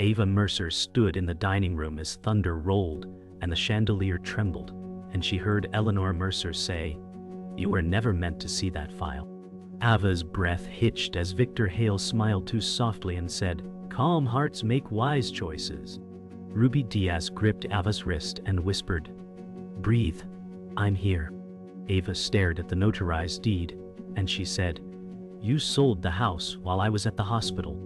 Ava Mercer stood in the dining room as thunder rolled and the chandelier trembled, and she heard Eleanor Mercer say, "You were never meant to see that file." Ava's breath hitched as Victor Hale smiled too softly and said, "Calm hearts make wise choices." Ruby Diaz gripped Ava's wrist and whispered, "Breathe, I'm here." Ava stared at the notarized deed, and she said, "You sold the house while I was at the hospital."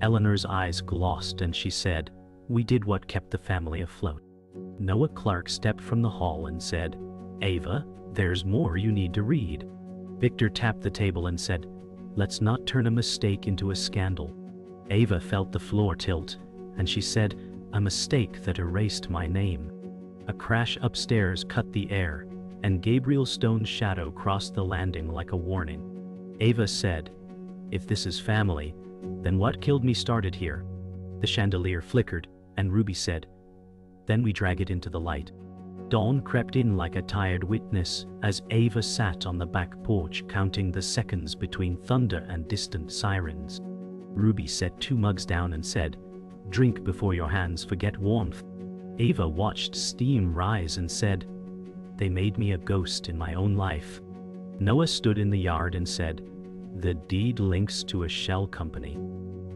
Eleanor's eyes glossed and she said, "We did what kept the family afloat." Noah Clark stepped from the hall and said, "Ava, there's more you need to read." Victor tapped the table and said, "Let's not turn a mistake into a scandal." Ava felt the floor tilt, and she said, "A mistake that erased my name." A crash upstairs cut the air, and Gabriel Stone's shadow crossed the landing like a warning. Ava said, "If this is family, then what killed me started here." The chandelier flickered, and Ruby said, "Then we drag it into the light." Dawn crept in like a tired witness as Ava sat on the back porch counting the seconds between thunder and distant sirens. Ruby set 2 mugs down and said, "Drink before your hands forget warmth." Ava watched steam rise and said, "They made me a ghost in my own life." Noah stood in the yard and said, "The deed links to a shell company."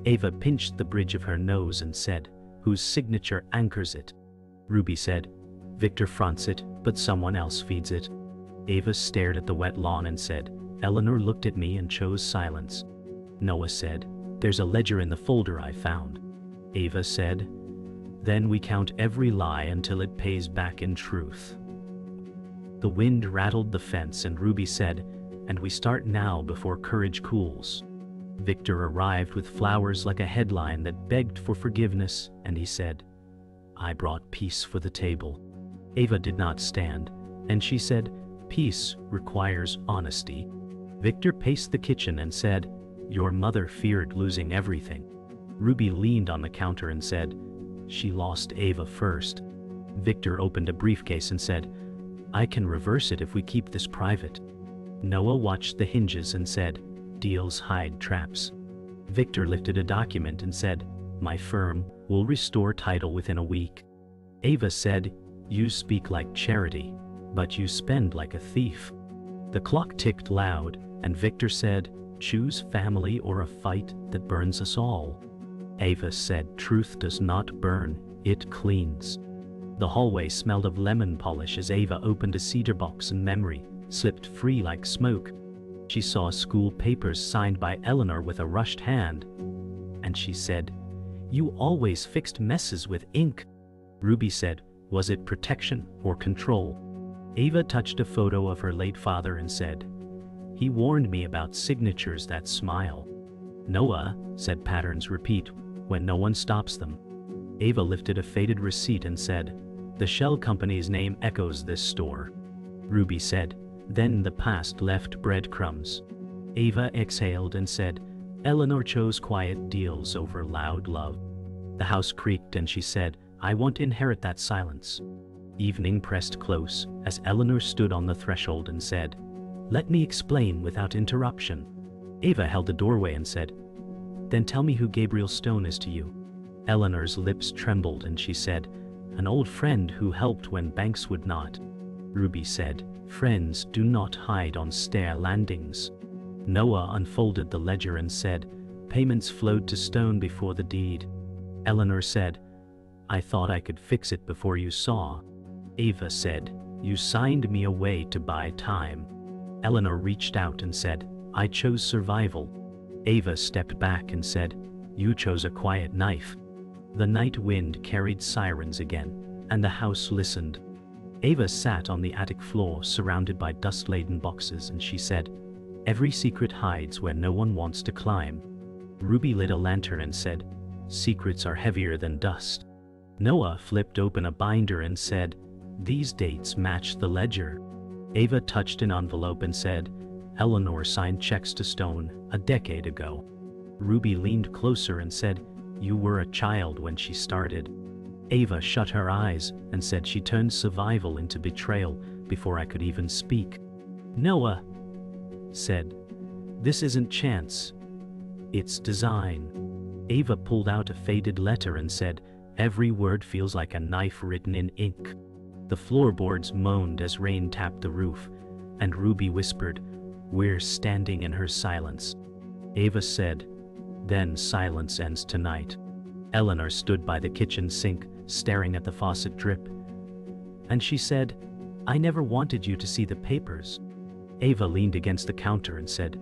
Ava pinched the bridge of her nose and said, "Whose signature anchors it?" Ruby said, "Victor fronts it, but someone else feeds it." Ava stared at the wet lawn and said, "Eleanor looked at me and chose silence." Noah said, "There's a ledger in the folder I found." Ava said, "Then we count every lie until it pays back in truth." The wind rattled the fence and Ruby said, "And we start now before courage cools." Victor arrived with flowers like a headline that begged for forgiveness, and he said, "I brought peace for the table." Ava did not stand, and she said, "Peace requires honesty." Victor paced the kitchen and said, "Your mother feared losing everything." Ruby leaned on the counter and said, "She lost Ava first." Victor opened a briefcase and said, "I can reverse it if we keep this private." Noah watched the hinges and said, "Deals hide traps." Victor lifted a document and said, "My firm will restore title within a week." Ava said, "You speak like charity, but you spend like a thief." The clock ticked loud, and Victor said, "Choose family or a fight that burns us all." Ava said, "Truth does not burn, it cleans." The hallway smelled of lemon polish as Ava opened a cedar box and memory slipped free like smoke. She saw school papers signed by Eleanor with a rushed hand, and she said, "You always fixed messes with ink." Ruby said, "Was it protection or control?" Ava touched a photo of her late father and said, "He warned me about signatures that smile." "Noah," said patterns repeat when no one stops them. Ava lifted a faded receipt and said, "The shell company's name echoes this store." Ruby said, "Then the past left breadcrumbs." Ava exhaled and said, "Eleanor chose quiet deals over loud love." The house creaked and she said, "I won't inherit that silence." Evening pressed close as Eleanor stood on the threshold and said, "Let me explain without interruption." Ava held the doorway and said, "Then tell me who Gabriel Stone is to you." Eleanor's lips trembled and she said, "An old friend who helped when banks would not." Ruby said, "Friends do not hide on stair landings." Noah unfolded the ledger and said, "Payments flowed to Stone before the deed." Eleanor said, "I thought I could fix it before you saw." Ava said, "You signed me away to buy time." Eleanor reached out and said, "I chose survival." Ava stepped back and said, "You chose a quiet knife." The night wind carried sirens again, and the house listened. Ava sat on the attic floor surrounded by dust-laden boxes and she said, "Every secret hides where no one wants to climb." Ruby lit a lantern and said, "Secrets are heavier than dust." Noah flipped open a binder and said, "These dates match the ledger." Ava touched an envelope and said, "Eleanor signed checks to Stone a decade ago." Ruby leaned closer and said, "You were a child when she started." Ava shut her eyes and said she turned survival into betrayal before I could even speak. Noah said, "This isn't chance. It's design." Ava pulled out a faded letter and said, "Every word feels like a knife written in ink." The floorboards moaned as rain tapped the roof, and Ruby whispered, "We're standing in her silence." Ava said, "Then silence ends tonight." Eleanor stood by the kitchen sink, staring at the faucet drip. And she said, "I never wanted you to see the papers." Ava leaned against the counter and said,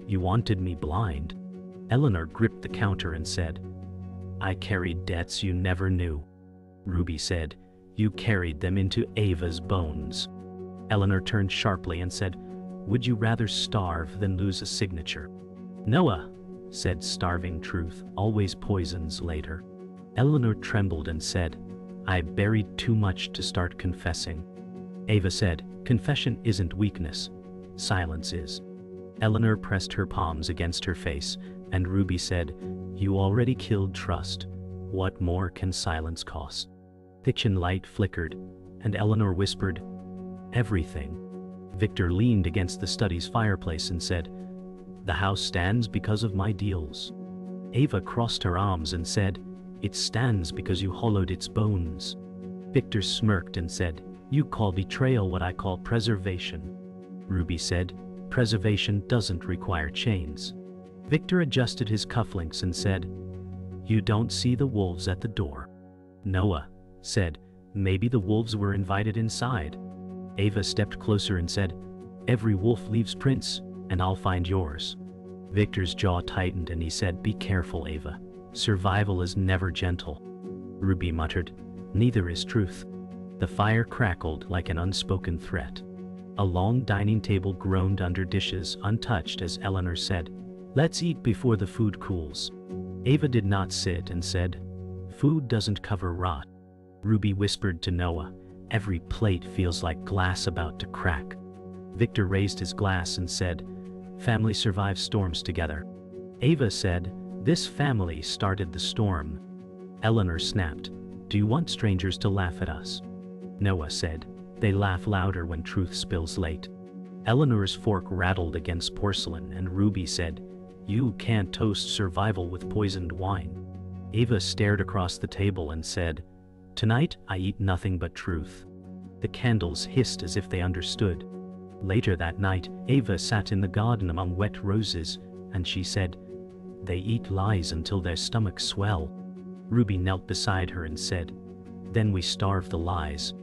"You wanted me blind." Eleanor gripped the counter and said, "I carried debts you never knew." Ruby said, "You carried them into Ava's bones." Eleanor turned sharply and said, "Would you rather starve than lose a signature?" "Noah," said starving truth, "always poisons later." Eleanor trembled and said, "I buried too much to start confessing." Ava said, "Confession isn't weakness. Silence is." Eleanor pressed her palms against her face, and Ruby said, "You already killed trust. What more can silence cost?" Kitchen light flickered, and Eleanor whispered, "Everything." Victor leaned against the study's fireplace and said, "The house stands because of my deals." Ava crossed her arms and said, "It stands because you hollowed its bones." Victor smirked and said, "You call betrayal what I call preservation." Ruby said, "Preservation doesn't require chains." Victor adjusted his cufflinks and said, "You don't see the wolves at the door." Noah said, "Maybe the wolves were invited inside." Ava stepped closer and said, "Every wolf leaves prints, and I'll find yours." Victor's jaw tightened and he said, "Be careful, Ava. Survival is never gentle." Ruby muttered, "Neither is truth." The fire crackled like an unspoken threat. A long dining table groaned under dishes untouched as Eleanor said, "Let's eat before the food cools." Ava did not sit and said, "Food doesn't cover rot." Ruby whispered to Noah, "Every plate feels like glass about to crack." Victor raised his glass and said, "Family survives storms together." Ava said, "This family started the storm." Eleanor snapped, "Do you want strangers to laugh at us?" Noah said, "They laugh louder when truth spills late." Eleanor's fork rattled against porcelain and Ruby said, "You can't toast survival with poisoned wine." Ava stared across the table and said, "Tonight I eat nothing but truth." The candles hissed as if they understood. Later that night, Ava sat in the garden among wet roses, and she said, "They eat lies until their stomachs swell." Ruby knelt beside her and said, "Then we starve the lies."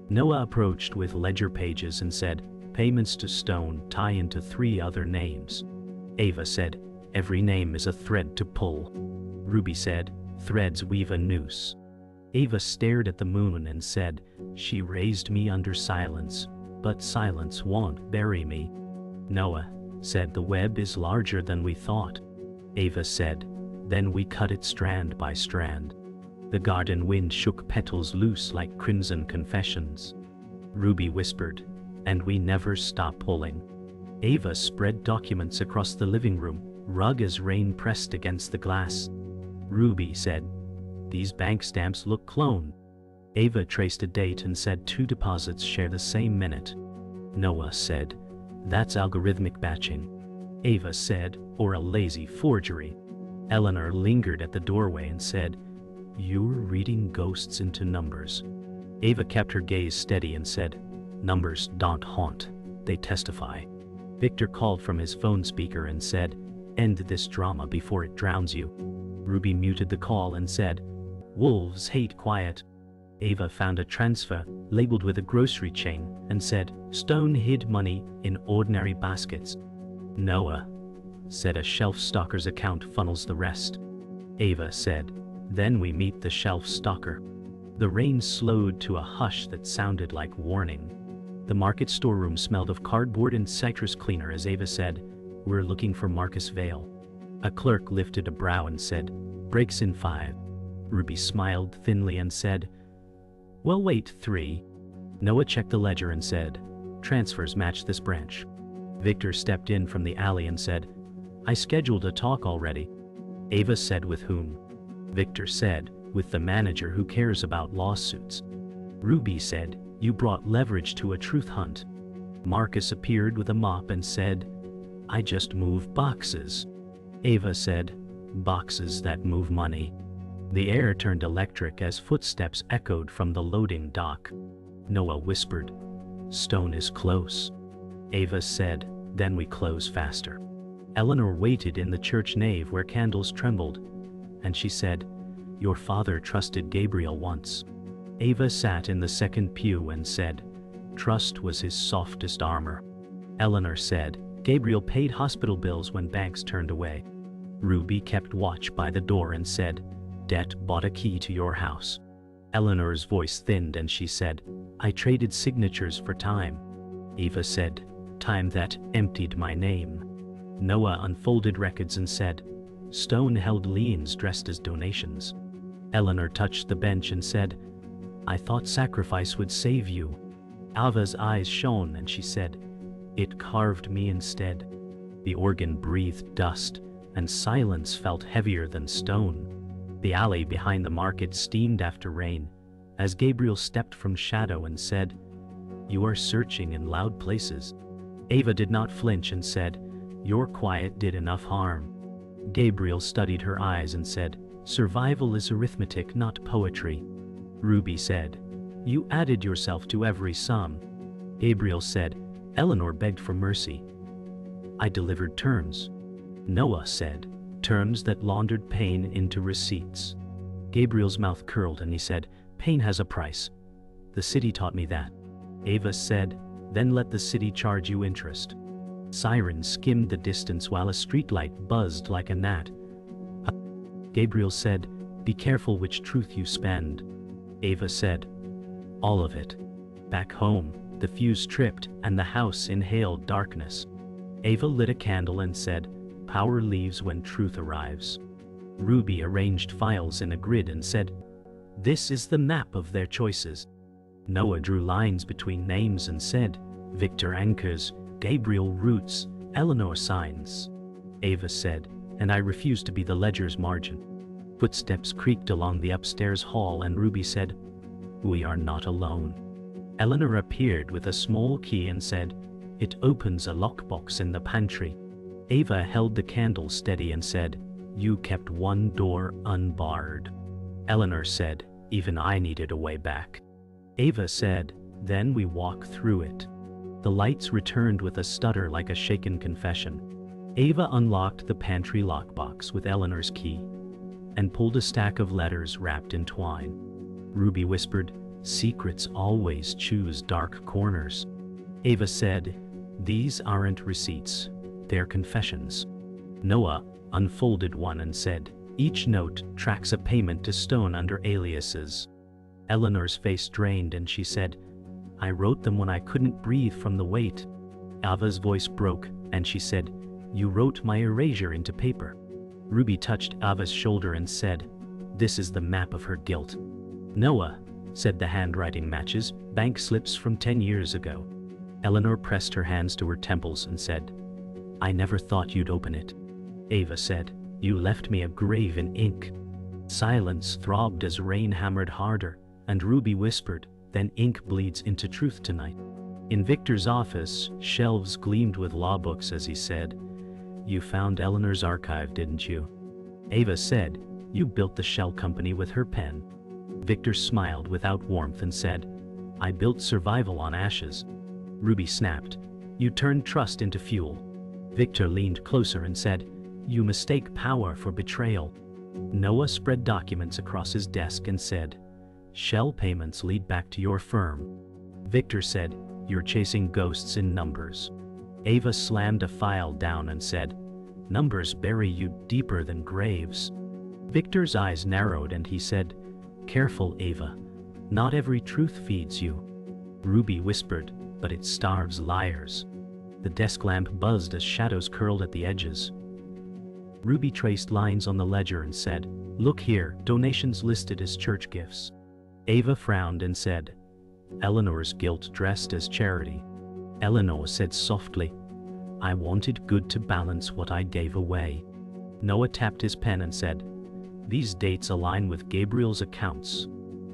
Noah approached with ledger pages and said, "Payments to stone tie into 3 other names." Ava said, "Every name is a thread to pull." Ruby said, "Threads weave a noose." Ava stared at the moon and said, "She raised me under silence, but silence won't bury me." Noah said, "The web is larger than we thought." Ava said, "Then we cut it strand by strand." The garden wind shook petals loose like crimson confessions. Ruby whispered, "And we never stop pulling." Ava spread documents across the living room, rug as rain pressed against the glass. Ruby said, "These bank stamps look cloned." Ava traced a date and said 2 deposits share the same minute. Noah said, "That's algorithmic batching." Ava said, "Or a lazy forgery." Eleanor lingered at the doorway and said, "You're reading ghosts into numbers." Ava kept her gaze steady and said, "Numbers don't haunt, they testify." Victor called from his phone speaker and said, "End this drama before it drowns you." Ruby muted the call and said, "Wolves hate quiet." Ava found a transfer labeled with a grocery chain and said, "Stone hid money in ordinary baskets." Noah said, "A shelf stalker's account funnels the rest." Ava said, "Then we meet the shelf stalker." The rain slowed to a hush that sounded like warning. The market storeroom smelled of cardboard and citrus cleaner as Ava said, "We're looking for Marcus Vale." A clerk lifted a brow and said, "Breaks in 5. Ruby smiled thinly and said, "Well, wait 3. Noah checked the ledger and said, "Transfers match this branch." Victor stepped in from the alley and said, "I scheduled a talk already." Ava said, "With whom?" Victor said, "With the manager who cares about lawsuits." Ruby said, "You brought leverage to a truth hunt." Marcus appeared with a mop and said, "I just moved boxes." Ava said, boxes that move money. The air turned electric as footsteps echoed from the loading dock. Noah whispered, "Stone is close." Ava said, "Then we close faster." Eleanor waited in the church nave where candles trembled, and she said, "Your father trusted Gabriel once." Ava sat in the second pew and said, "Trust was his softest armor." Eleanor said, "Gabriel paid hospital bills when banks turned away." Ruby kept watch by the door and said, "Debt bought a key to your house." Eleanor's voice thinned and she said, "I traded signatures for time." Ava said, "Time that emptied my name." Noah unfolded records and said, "Stone held liens dressed as donations." Eleanor touched the bench and said, "I thought sacrifice would save you." Ava's eyes shone and she said, "It carved me instead." The organ breathed dust, and silence felt heavier than stone. The alley behind the market steamed after rain, as Gabriel stepped from shadow and said, "You are searching in loud places." Ava did not flinch and said, "Your quiet did enough harm." Gabriel studied her eyes and said, "Survival is arithmetic, not poetry." Ruby said, "You added yourself to every sum." Gabriel said, "Eleanor begged for mercy. I delivered terms." Noah said, "Terms that laundered pain into receipts." Gabriel's mouth curled and he said, "Pain has a price. The city taught me that." Ava said, "Then let the city charge you interest." Sirens skimmed the distance while a streetlight buzzed like a gnat. Gabriel said, "Be careful which truth you spend." Ava said, "All of it." Back home, the fuse tripped and the house inhaled darkness. Ava lit a candle and said, "Power leaves when truth arrives." Ruby arranged files in a grid and said, "This is the map of their choices." Noah drew lines between names and said, "Victor anchors, Gabriel roots, Eleanor signs." Ava said, "And I refuse to be the ledger's margin." Footsteps creaked along the upstairs hall and Ruby said, "We are not alone." Eleanor appeared with a small key and said, "It opens a lockbox in the pantry." Ava held the candle steady and said, "You kept one door unbarred." Eleanor said, "Even I needed a way back." Ava said, "Then we walk through it." The lights returned with a stutter like a shaken confession. Ava unlocked the pantry lockbox with Eleanor's key and pulled a stack of letters wrapped in twine. Ruby whispered, "Secrets always choose dark corners." Ava said, "These aren't receipts, they're confessions." Noah unfolded one and said, "Each note tracks a payment to Stone under aliases." Eleanor's face drained and she said, "I wrote them when I couldn't breathe from the weight." Ava's voice broke and she said, "You wrote my erasure into paper." Ruby touched Ava's shoulder and said, "This is the map of her guilt." "Noah," said the handwriting matches, "bank slips from 10 years ago." Eleanor pressed her hands to her temples and said, "I never thought you'd open it." Ava said, "You left me a grave in ink." Silence throbbed as rain hammered harder, and Ruby whispered, "Then ink bleeds into truth tonight." In Victor's office, shelves gleamed with law books as he said, "You found Eleanor's archive, didn't you?" Ava said, "You built the shell company with her pen." Victor smiled without warmth and said, "I built survival on ashes." Ruby snapped, "You turned trust into fuel." Victor leaned closer and said, "You mistake power for betrayal." Noah spread documents across his desk and said, "Shell payments lead back to your firm." Victor said, "You're chasing ghosts in numbers." Ava slammed a file down and said, "Numbers bury you deeper than graves." Victor's eyes narrowed and he said, "Careful, Ava. Not every truth feeds you." Ruby whispered, "But it starves liars." The desk lamp buzzed as shadows curled at the edges. Ruby traced lines on the ledger and said, "Look here, donations listed as church gifts." Ava frowned and said, "Eleanor's guilt dressed as charity." Eleanor said softly, "I wanted good to balance what I gave away." Noah tapped his pen and said, "These dates align with Gabriel's accounts."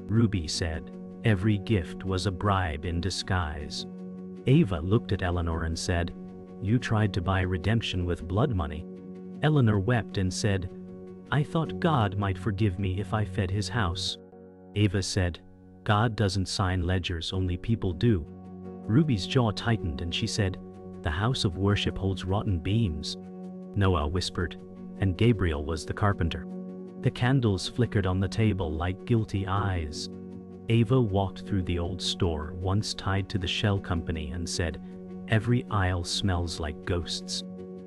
Ruby said, "Every gift was a bribe in disguise." Ava looked at Eleanor and said, "You tried to buy redemption with blood money." Eleanor wept and said, I thought God might forgive me if I fed his house. Ava said, God doesn't sign ledgers, only people do. Ruby's jaw tightened and she said, the house of worship holds rotten beams. Noah whispered, and Gabriel was the carpenter. The candles flickered on the table like guilty eyes. Ava walked through the old store once tied to the shell company and said, every aisle smells like ghosts.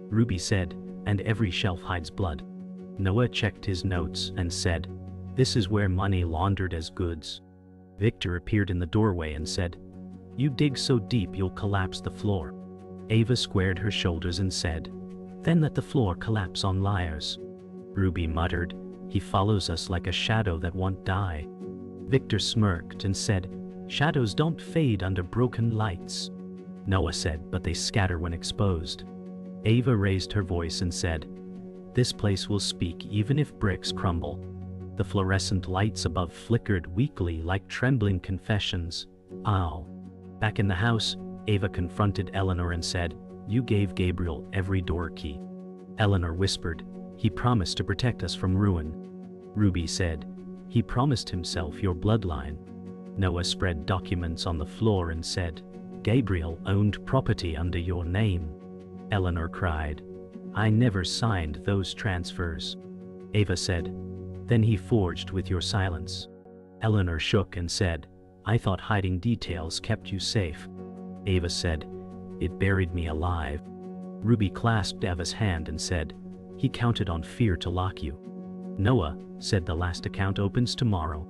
Ruby said, and every shelf hides blood. Noah checked his notes and said, this is where money laundered as goods. Victor appeared in the doorway and said, you dig so deep you'll collapse the floor. Ava squared her shoulders and said, then let the floor collapse on liars. Ruby muttered, he follows us like a shadow that won't die. Victor smirked and said, shadows don't fade under broken lights. Noah said, but they scatter when exposed. Ava raised her voice and said, this place will speak even if bricks crumble. The fluorescent lights above flickered weakly like trembling confessions. Ow. Back in the house, Ava confronted Eleanor and said, you gave Gabriel every door key. Eleanor whispered, he promised to protect us from ruin. Ruby said, he promised himself your bloodline. Noah spread documents on the floor and said, Gabriel owned property under your name. Eleanor cried, I never signed those transfers. Ava said, then he forged with your silence. Eleanor shook and said, I thought hiding details kept you safe. Ava said, it buried me alive. Ruby clasped Ava's hand and said, he counted on fear to lock you. Noah said the last account opens tomorrow.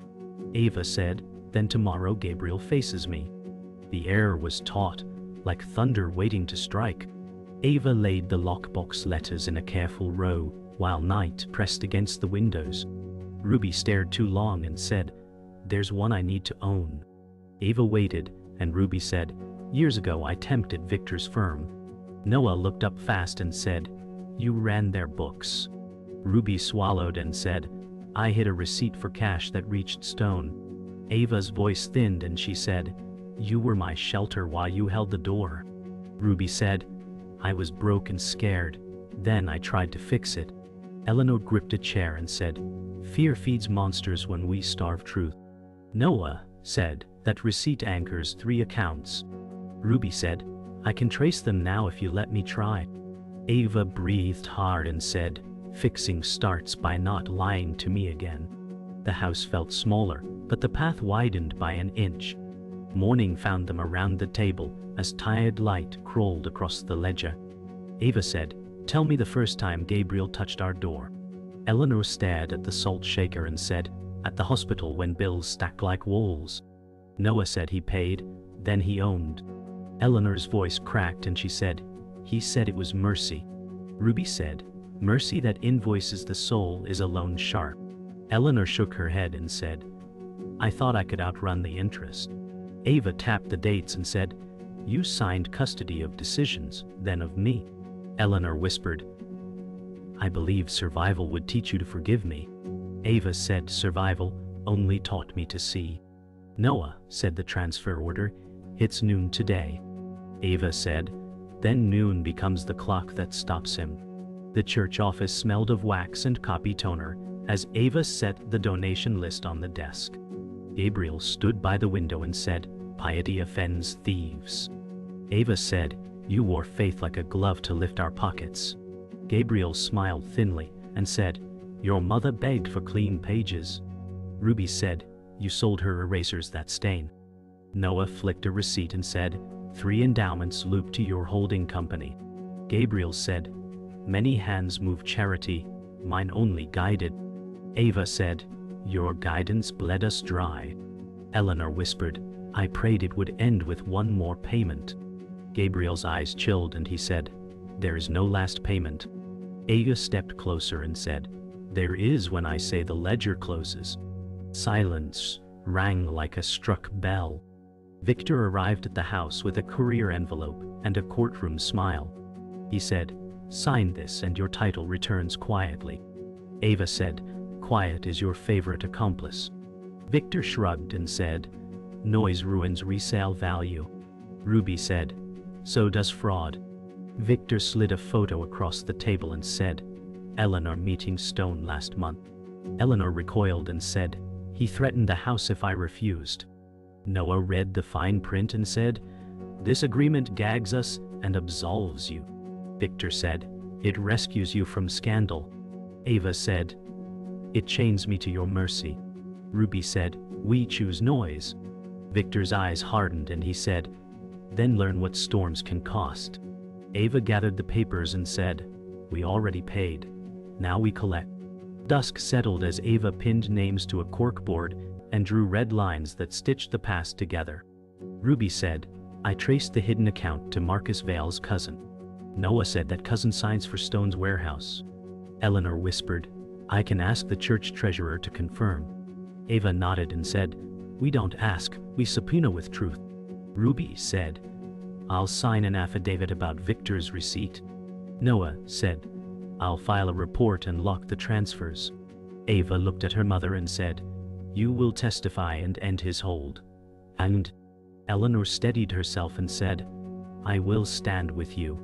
Ava said, then tomorrow Gabriel faces me. The air was taut, like thunder waiting to strike. Ava laid the lockbox letters in a careful row, while night pressed against the windows. Ruby stared too long and said, there's one I need to own. Ava waited, and Ruby said, years ago I tempted Victor's firm. Noah looked up fast and said, you ran their books. Ruby swallowed and said, I hid a receipt for cash that reached stone. Ava's voice thinned and she said, you were my shelter while you held the door. Ruby said, I was broke and scared. Then I tried to fix it. Eleanor gripped a chair and said, fear feeds monsters when we starve truth. Noah said, that receipt anchors 3 accounts. Ruby said, I can trace them now if you let me try. Ava breathed hard and said, fixing starts by not lying to me again. The house felt smaller, but the path widened by an inch. Morning found them around the table as tired light crawled across the ledger. Ava said, tell me the first time Gabriel touched our door. Eleanor stared at the salt shaker and said, at the hospital when bills stacked like walls. Noah said he paid, then he owned. Eleanor's voice cracked and she said, he said it was mercy. Ruby said, mercy that invoices the soul is a loan sharp. Eleanor shook her head and said, I thought I could outrun the interest. Ava tapped the dates and said, you signed custody of decisions, then of me. Eleanor whispered, I believed survival would teach you to forgive me. Ava said survival only taught me to see. Noah said the transfer order, it's noon today. Ava said, then noon becomes the clock that stops him. The church office smelled of wax and copy toner as Ava set the donation list on the desk. Gabriel stood by the window and said, piety offends thieves. Ava said, you wore faith like a glove to lift our pockets. Gabriel smiled thinly and said, your mother begged for clean pages. Ruby said, you sold her erasers that stain. Noah flicked a receipt and said, 3 endowments looped to your holding company. Gabriel said, many hands move charity, mine only guided. Ava said, your guidance bled us dry. Eleanor whispered, I prayed it would end with one more payment. Gabriel's eyes chilled and he said, there is no last payment. Ava stepped closer and said, there is when I say the ledger closes. Silence rang like a struck bell. Victor arrived at the house with a courier envelope and a courtroom smile. He said, sign this and your title returns quietly. Ava said, quiet is your favorite accomplice. Victor shrugged and said, noise ruins resale value. Ruby said, so does fraud. Victor slid a photo across the table and said, Eleanor meeting Stone last month. Eleanor recoiled and said, he threatened the house if I refused. Noah read the fine print and said, this agreement gags us and absolves you. Victor said, it rescues you from scandal. Ava said, it chains me to your mercy. Ruby said, we choose noise. Victor's eyes hardened and he said, then learn what storms can cost. Ava gathered the papers and said, we already paid. Now we collect. Dusk settled as Ava pinned names to a corkboard and drew red lines that stitched the past together. Ruby said, I traced the hidden account to Marcus Vale's cousin. Noah said that cousin signs for Stone's warehouse. Eleanor whispered, I can ask the church treasurer to confirm. Ava nodded and said, we don't ask, we subpoena with truth. Ruby said, I'll sign an affidavit about Victor's receipt. Noah said, I'll file a report and lock the transfers. Ava looked at her mother and said, you will testify and end his hold. And Eleanor steadied herself and said, I will stand with you.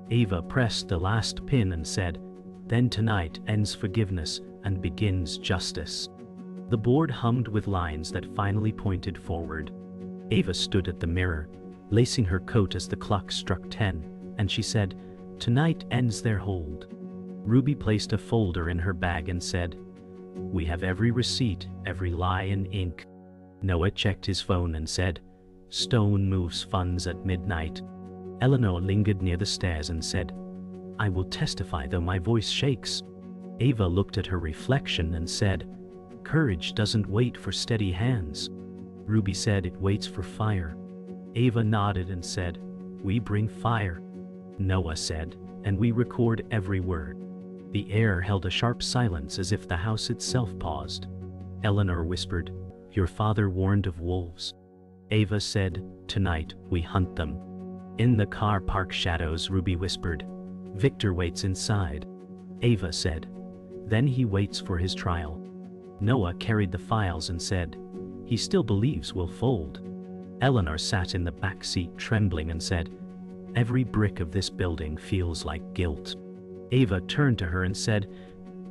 Ava pressed the last pin and said, then tonight ends forgiveness and begins justice. The board hummed with lines that finally pointed forward. Ava stood at the mirror, lacing her coat as the clock struck 10, and she said, tonight ends their hold. Ruby placed a folder in her bag and said, we have every receipt, every lie in ink. Noah checked his phone and said, Stone moves funds at midnight. Eleanor lingered near the stairs and said, I will testify though my voice shakes. Ava looked at her reflection and said, courage doesn't wait for steady hands. Ruby said it waits for fire. Ava nodded and said, we bring fire. Noah said, and we record every word. The air held a sharp silence as if the house itself paused. Eleanor whispered, your father warned of wolves. Ava said, tonight we hunt them. In the car park shadows, Ruby whispered, Victor waits inside. Ava said, then he waits for his trial. Noah carried the files and said, he still believes we'll fold. Eleanor sat in the back seat trembling and said, every brick of this building feels like guilt. Ava turned to her and said,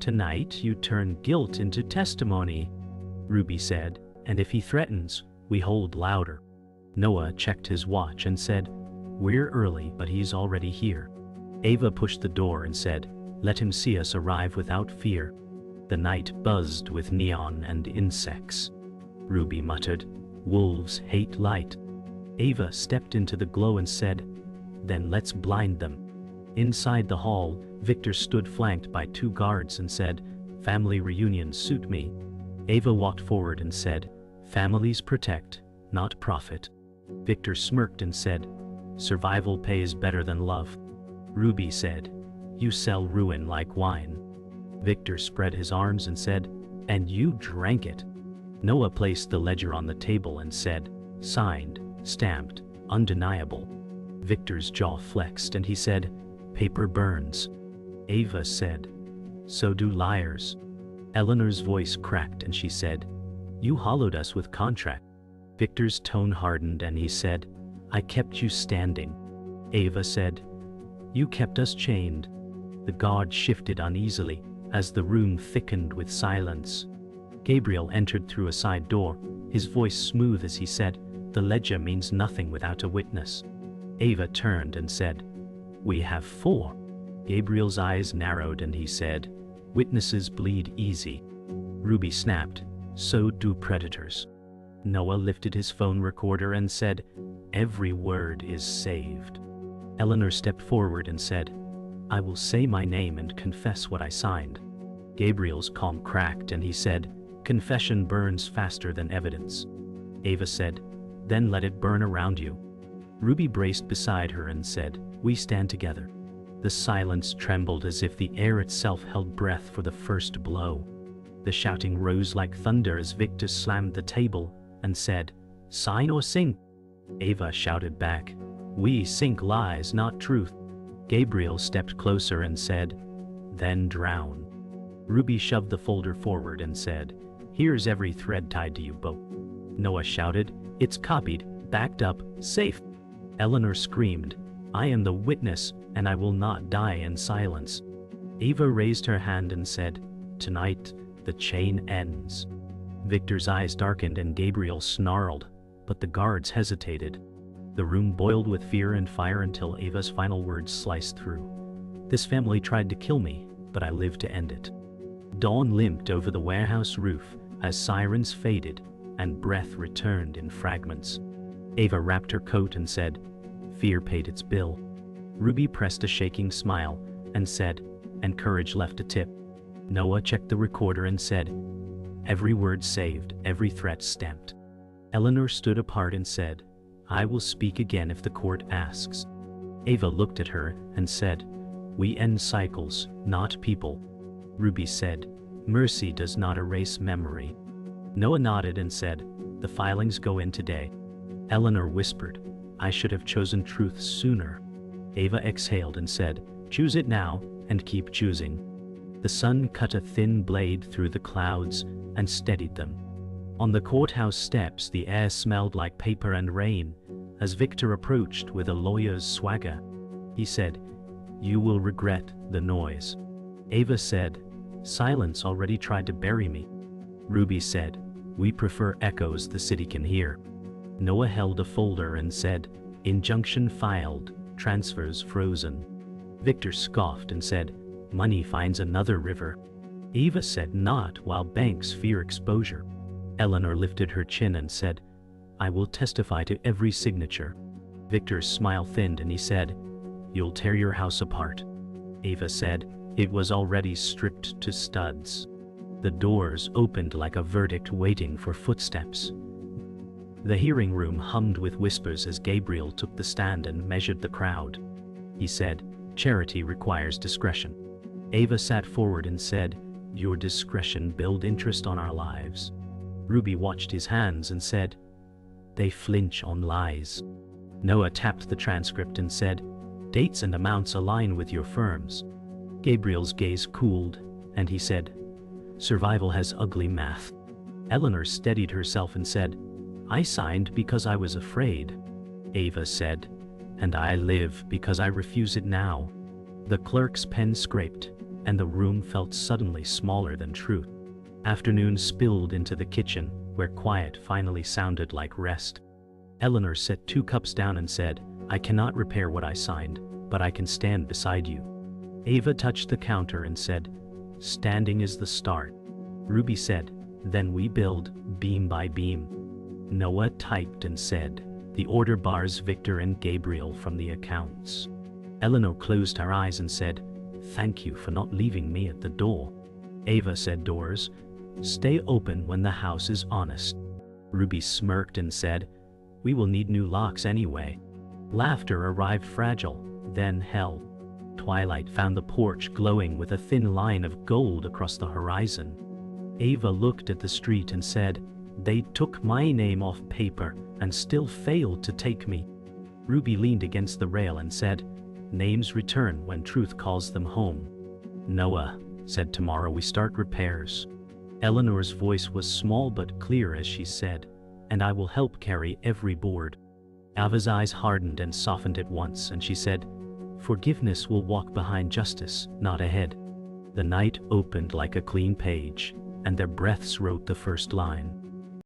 tonight you turn guilt into testimony. Ruby said, and if he threatens, we hold louder. Noah checked his watch and said, we're early, but he's already here. Ava pushed the door and said, let him see us arrive without fear. The night buzzed with neon and insects. Ruby muttered, wolves hate light. Ava stepped into the glow and said, then let's blind them. Inside the hall, Victor stood flanked by 2 guards and said, family reunions suit me. Ava walked forward and said, families protect, not profit. Victor smirked and said, survival pays better than love. Ruby said, you sell ruin like wine. Victor spread his arms and said, and you drank it. Noah placed the ledger on the table and said, signed, stamped, undeniable. Victor's jaw flexed and he said, paper burns. Ava said, so do liars. Eleanor's voice cracked and she said, you hollowed us with contract. Victor's tone hardened and he said, I kept you standing. Ava said, you kept us chained. The guard shifted uneasily as the room thickened with silence. Gabriel entered through a side door, his voice smooth as he said, the ledger means nothing without a witness. Ava turned and said, we have 4. Gabriel's eyes narrowed and he said, witnesses bleed easy. Ruby snapped, so do predators. Noah lifted his phone recorder and said, every word is saved. Eleanor stepped forward and said, I will say my name and confess what I signed. Gabriel's calm cracked and he said, confession burns faster than evidence. Ava said, then let it burn around you. Ruby braced beside her and said, we stand together. The silence trembled as if the air itself held breath for the first blow. The shouting rose like thunder as Victor slammed the table and said, sign or sink. Ava shouted back, we sink lies, not truth. Gabriel stepped closer and said, then drown. Ruby shoved the folder forward and said, here's every thread tied to you both. Noah shouted, it's copied, backed up, safe. Eleanor screamed, I am the witness, and I will not die in silence. Ava raised her hand and said, "Tonight, the chain ends." Victor's eyes darkened and Gabriel snarled, but the guards hesitated. The room boiled with fear and fire until Ava's final words sliced through. "This family tried to kill me, but I lived to end it." Dawn limped over the warehouse roof as sirens faded and breath returned in fragments. Ava wrapped her coat and said, "Fear paid its bill." Ruby pressed a shaking smile and said, "And courage left a tip." Noah checked the recorder and said, "Every word saved, every threat stamped." Eleanor stood apart and said, "I will speak again if the court asks." Ava looked at her and said, "We end cycles, not people." Ruby said, "Mercy does not erase memory." Noah nodded and said, "The filings go in today." Eleanor whispered, "I should have chosen truth sooner." Ava exhaled and said, "Choose it now, and keep choosing." The sun cut a thin blade through the clouds and steadied them. On the courthouse steps, the air smelled like paper and rain. As Victor approached with a lawyer's swagger, he said, "You will regret the noise." Ava said, "Silence already tried to bury me." Ruby said, "We prefer echoes the city can hear." Noah held a folder and said, "Injunction filed, transfers frozen." Victor scoffed and said, "Money finds another river." Ava said, "Not while banks fear exposure." Eleanor lifted her chin and said, "I will testify to every signature." Victor's smile thinned and he said, "You'll tear your house apart." Ava said, "It was already stripped to studs." The doors opened like a verdict waiting for footsteps. The hearing room hummed with whispers as Gabriel took the stand and measured the crowd. He said, "Charity requires discretion." Ava sat forward and said, "Your discretion build interest on our lives." Ruby watched his hands and said, "They flinch on lies." Noah tapped the transcript and said, "Dates and amounts align with your firms." Gabriel's gaze cooled, and he said, "Survival has ugly math." Eleanor steadied herself and said, "I signed because I was afraid." Ava said, "And I live because I refuse it now." The clerk's pen scraped, and the room felt suddenly smaller than truth. Afternoon spilled into the kitchen, where quiet finally sounded like rest. Eleanor set 2 cups down and said, "I cannot repair what I signed, but I can stand beside you." Ava touched the counter and said, "Standing is the start." Ruby said, "Then we build, beam by beam." Noah typed and said, "The order bars Victor and Gabriel from the accounts." Eleanor closed her eyes and said, "Thank you for not leaving me at the door." Ava said, "Doors stay open when the house is honest." Ruby smirked and said, "We will need new locks anyway." Laughter arrived fragile, then hell. Twilight found the porch glowing with a thin line of gold across the horizon. Ava looked at the street and said, "They took my name off paper and still failed to take me." Ruby leaned against the rail and said, "Names return when truth calls them home." Noah said, "Tomorrow we start repairs." Eleanor's voice was small but clear as she said, "And I will help carry every board." Ava's eyes hardened and softened at once, and she said, "Forgiveness will walk behind justice, not ahead." The night opened like a clean page, and their breaths wrote the first line.